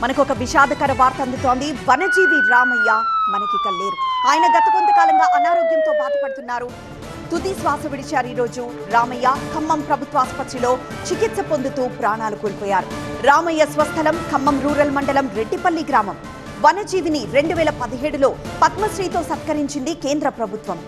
మనకు ఒక విషాదకర వార్త అందుతోంది. వనజీవి రామయ్య మనకి లేరు. ఆయన గత కొంతకాలంగా అనారోగ్యంతో బాధపడుతున్నారు. తుది శ్వాస విడిచారు. ఈరోజు రామయ్య ఖమ్మం ప్రభుత్వ ఆసుపత్రిలో చికిత్స పొందుతూ ప్రాణాలు కోల్పోయారు. రామయ్య స్వస్థలం ఖమ్మం రూరల్ మండలం రెడ్డిపల్లి గ్రామం. వనజీవిని 2017లో పద్మశ్రీతో సత్కరించింది కేంద్ర ప్రభుత్వం.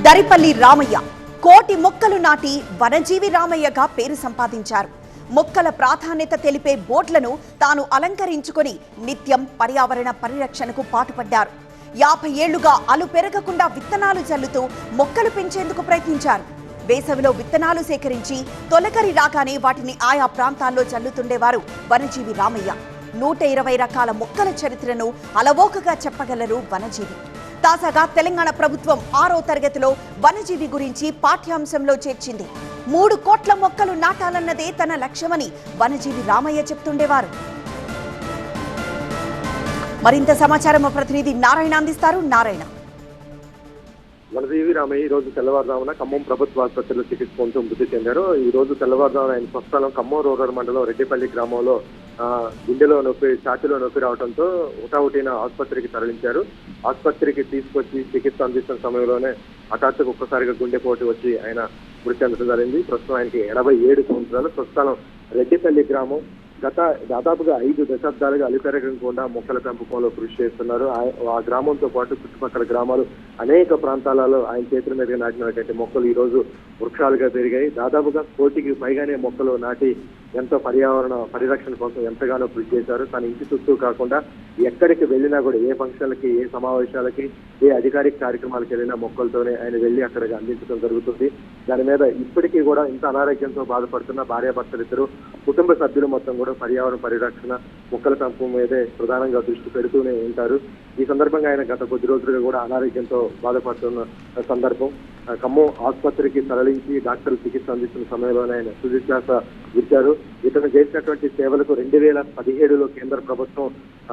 దరిపల్లి రామయ్య కోటి మొక్కలు నాటి వనజీవి రామయ్యగా పేరు సంపాదించారు. మొక్కల ప్రాధాన్యత తెలిపే బోర్డులను తాను అలంకరించుకొని నిత్యం పర్యావరణ పరిరక్షణకు పాటుపడ్డారు. 50 ఏళ్లుగా అలు పెరగకుండా విత్తనాలు చల్లుతూ మొక్కలు పెంచేందుకు ప్రయత్నించారు. వేసవిలో విత్తనాలు సేకరించి తొలకరి రాగానే వాటిని ఆయా ప్రాంతాల్లో చల్లుతుండేవారు వనజీవి రామయ్య. 120 రకాల మొక్కల చరిత్రను అలవోకగా చెప్పగలరు వనజీవి. తాజాగా తెలంగాణ ప్రభుత్వం 6వ తరగతిలో వనజీవి గురించి పాఠ్యాంశంలో చేర్చింది. 3 కోట్ల మొక్కలు నాటాలన్నదే తన లక్ష్యమని వనజీవి రామయ్య చెప్తుండేవారు. మరింత సమాచారం ప్రతినిధి నారాయణ అందిస్తారు. నారాయణ, వనజీవి రామయ్య ఈ రోజు తెల్లవారుజామున ఖమ్మం ప్రభుత్వ ఆసుపత్రిలో చికిత్స పొందుతూ మృతి చెందారు. ఈ రోజు తెల్లవారుజామున ఆయన స్వస్థలం ఖమ్మం రూరల్ మండలం రెడ్డిపల్లి గ్రామంలో గుండెలో నొప్పి, ఛాతీలో నొప్పి రావడంతో హుటాహుటిన ఆసుపత్రికి తరలించారు. ఆసుపత్రికి తీసుకొచ్చి చికిత్స అందిస్తున్న సమయంలోనే హఠాత్తుగా ఒక్కసారిగా గుండెపోటు వచ్చి ఆయన మృతి చెందడం జరిగింది. ప్రస్తుతం ఆయనకి 87 సంవత్సరాలు. స్వస్థలం రెడ్డిపల్లి గ్రామం. దాదాపుగా 5 దశాబ్దాలుగా అలిపెరగకుండా మొక్కల పెంపకంలో కృషి చేస్తున్నారు. ఆ గ్రామంతో పాటు చుట్టుపక్కల గ్రామాలు అనేక ప్రాంతాలలో ఆయన చేతుల మీదుగా నాటినటువంటి మొక్కలు ఈ రోజు వృక్షాలుగా పెరిగాయి. దాదాపుగా 1 కోటికి పైగానే మొక్కలు నాటి ఎంతో పర్యావరణ పరిరక్షణ కోసం ఎంతగానో కృషి చేశారు. తన ఇంటి చుట్టూ కాకుండా ఎక్కడికి వెళ్ళినా కూడా, ఏ ఫంక్షన్లకి, ఏ సమావేశాలకి, ఏ అధికారిక కార్యక్రమాలకు వెళ్ళినా మొక్కలతోనే ఆయన వెళ్ళి అక్కడికి అందించడం జరుగుతుంది. దాని మీద ఇప్పటికీ కూడా ఇంత అనారోగ్యంతో బాధపడుతున్న భార్యాభర్తలిద్దరూ, కుటుంబ సభ్యులు మొత్తం కూడా పర్యావరణ పరిరక్షణ, మొక్కల పెంపకం మీదే ప్రధానంగా దృష్టి పెడుతూనే ఉంటారు. ఈ సందర్భంగా ఆయన గత కొద్ది రోజులుగా కూడా అనారోగ్యంతో బాధపడుతున్న సందర్భం. ఖమ్మం ఆసుపత్రికి తరలించి డాక్టర్లు చికిత్స అందిస్తున్న సమయంలోనే ఆయన తుది శ్వాస విడిచారు. ఇతను చేసినటువంటి సేవలకు 2017లో కేంద్ర ప్రభుత్వం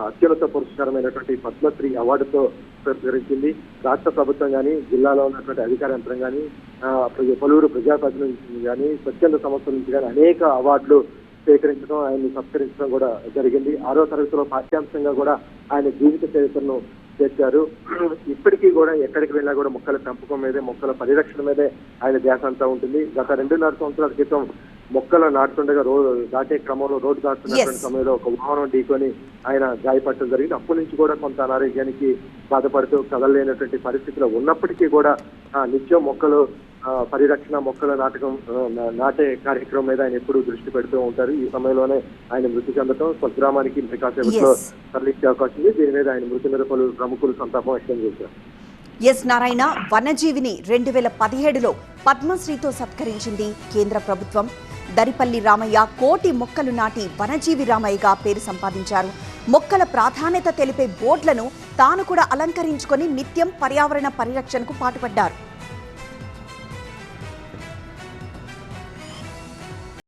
అత్యున్నత పురస్కారమైనటువంటి పద్మశ్రీ అవార్డుతో పురస్కరించింది. రాష్ట్ర ప్రభుత్వం కానీ, జిల్లాలో ఉన్నటువంటి అధికార యంత్రం కానీ, పలువురు ప్రజాప్రతినిధులు కానీ, స్వచ్ఛంద సంస్థల నుంచి కానీ అనేక అవార్డులు సేకరించడం, ఆయన్ని సత్కరించడం కూడా జరిగింది. 6వ తరగతిలో పాఠ్యాంశంగా కూడా ఆయన జీవిత చరిత్రను చేశారు. ఇప్పటికీ కూడా ఎక్కడికి వెళ్ళినా కూడా మొక్కల పెంపకం మీదే, మొక్కల పరిరక్షణ మీదే ఆయన ధ్యాస అంతా ఉంటుంది. గత 2.5 సంవత్సరాల క్రితం మొక్కలు నాటుతుండగా దాటే క్రమంలో రోడ్డు దాటుతున్నటువంటి సమయంలో ఒక వాహనం ఢీకొని ఆయన గాయపడటం జరిగింది. అప్పటి నుంచి కూడా కొంత అనారోగ్యానికి బాధపడుతూ కదలలేనటువంటి పరిస్థితిలో ఉన్నప్పటికీ కూడా నిత్యం మొక్కలు పరిరక్షణ, మొక్కల నాటే కార్యక్రమం మీద ఆయన ఎప్పుడూ దృష్టి పెడుతూ ఉంటారు. ఈ సమయంలోనే ఆయన మృతి చెందడం స్వగ్రామానికి కాసేపట్లో తరలించే అవకాశం ఉంది. దీని మీద ఆయన మృతి మీద పలు ప్రముఖులు సంతాపం వ్యక్తం చేశారు. నారాయణ, వనజీవిని 2017లో పద్మశ్రీతో సత్కరించింది కేంద్ర ప్రభుత్వం. దరిపల్లి రామయ్య కోటి మొక్కలు నాటి వనజీవి రామయ్యగా పేరు సంపాదించారు. మొక్కల ప్రాధాన్యత తెలిపే బోర్డులను తాను కూడా అలంకరించుకొని నిత్యం పర్యావరణ పరిరక్షణకు పాటుపడ్డారు.